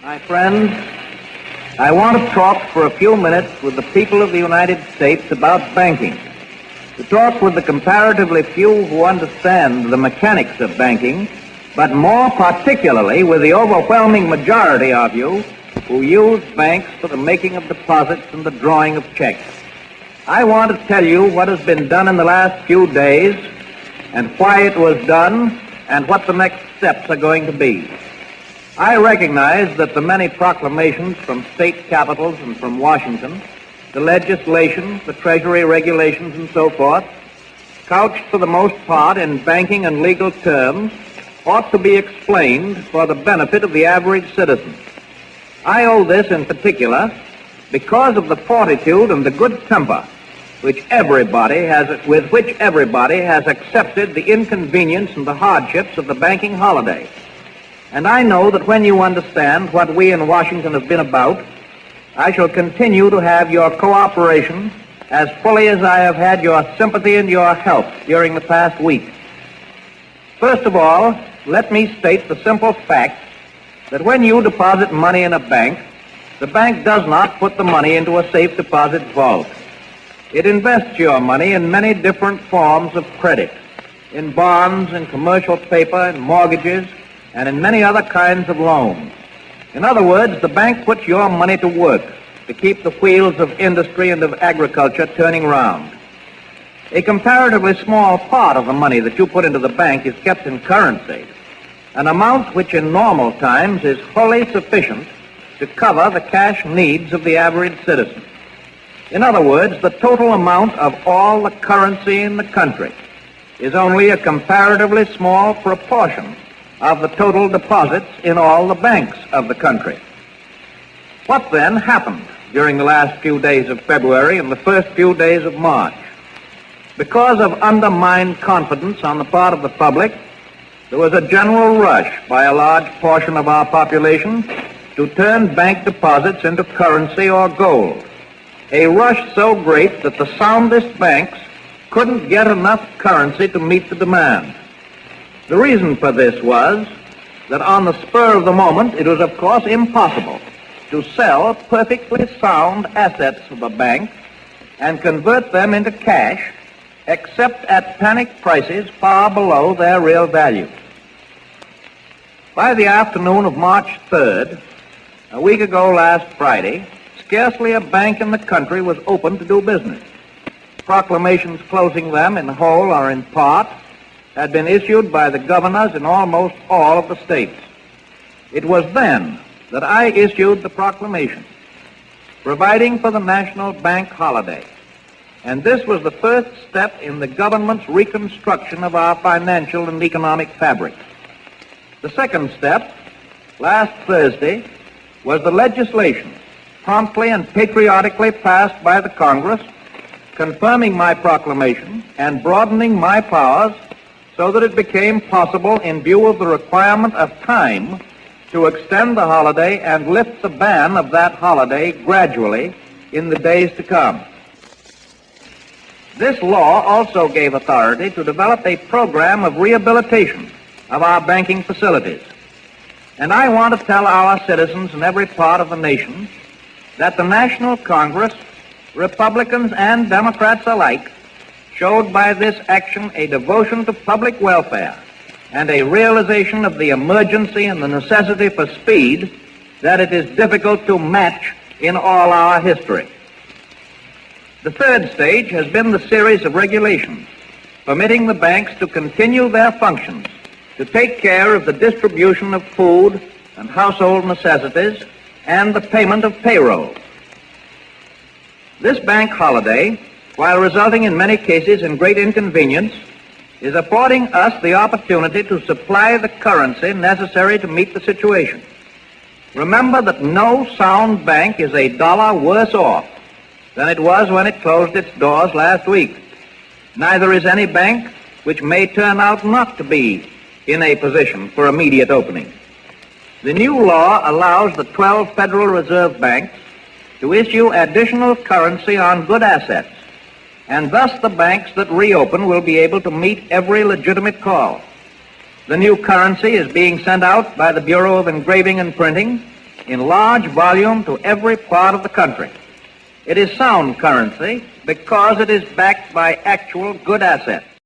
My friends, I want to talk for a few minutes with the people of the United States about banking. To talk with the comparatively few who understand the mechanics of banking, but more particularly with the overwhelming majority of you who use banks for the making of deposits and the drawing of checks. I want to tell you what has been done in the last few days and why it was done and what the next steps are going to be. I recognize that the many proclamations from state capitals and from Washington, the legislation, the Treasury regulations, and so forth, couched for the most part in banking and legal terms, ought to be explained for the benefit of the average citizen. I owe this in particular because of the fortitude and the good temper with which everybody has accepted the inconvenience and the hardships of the banking holiday. And I know that when you understand what we in Washington have been about, I shall continue to have your cooperation as fully as I have had your sympathy and your help during the past week. First of all, let me state the simple fact that when you deposit money in a bank, the bank does not put the money into a safe deposit vault. It invests your money in many different forms of credit, in bonds, in commercial paper, in mortgages, and in many other kinds of loans. In other words, the bank puts your money to work to keep the wheels of industry and of agriculture turning round. A comparatively small part of the money that you put into the bank is kept in currency, an amount which in normal times is wholly sufficient to cover the cash needs of the average citizen. In other words, the total amount of all the currency in the country is only a comparatively small proportion of the total deposits in all the banks of the country. What then happened during the last few days of February and the first few days of March? Because of undermined confidence on the part of the public, there was a general rush by a large portion of our population to turn bank deposits into currency or gold. A rush so great that the soundest banks couldn't get enough currency to meet the demand. The reason for this was that on the spur of the moment, it was of course impossible to sell perfectly sound assets of a bank and convert them into cash except at panic prices far below their real value. By the afternoon of March 3rd, a week ago last Friday, scarcely a bank in the country was open to do business. Proclamations closing them in whole or in part had been issued by the governors in almost all of the states. It was then that I issued the proclamation providing for the national bank holiday, and this was the first step in the government's reconstruction of our financial and economic fabric. The second step, last Thursday, was the legislation promptly and patriotically passed by the Congress, confirming my proclamation and broadening my powers so that it became possible, in view of the requirement of time, to extend the holiday and lift the ban of that holiday gradually in the days to come. This law also gave authority to develop a program of rehabilitation of our banking facilities. And I want to tell our citizens in every part of the nation that the National Congress, Republicans and Democrats alike, showed by this action a devotion to public welfare and a realization of the emergency and the necessity for speed that it is difficult to match in all our history. The third stage has been the series of regulations permitting the banks to continue their functions to take care of the distribution of food and household necessities and the payment of payroll. This bank holiday, while resulting in many cases in great inconvenience, is affording us the opportunity to supply the currency necessary to meet the situation. Remember that no sound bank is a dollar worse off than it was when it closed its doors last week. Neither is any bank which may turn out not to be in a position for immediate opening. The new law allows the 12 Federal Reserve banks to issue additional currency on good assets, and thus the banks that reopen will be able to meet every legitimate call. The new currency is being sent out by the Bureau of Engraving and Printing in large volume to every part of the country. It is sound currency because it is backed by actual good assets.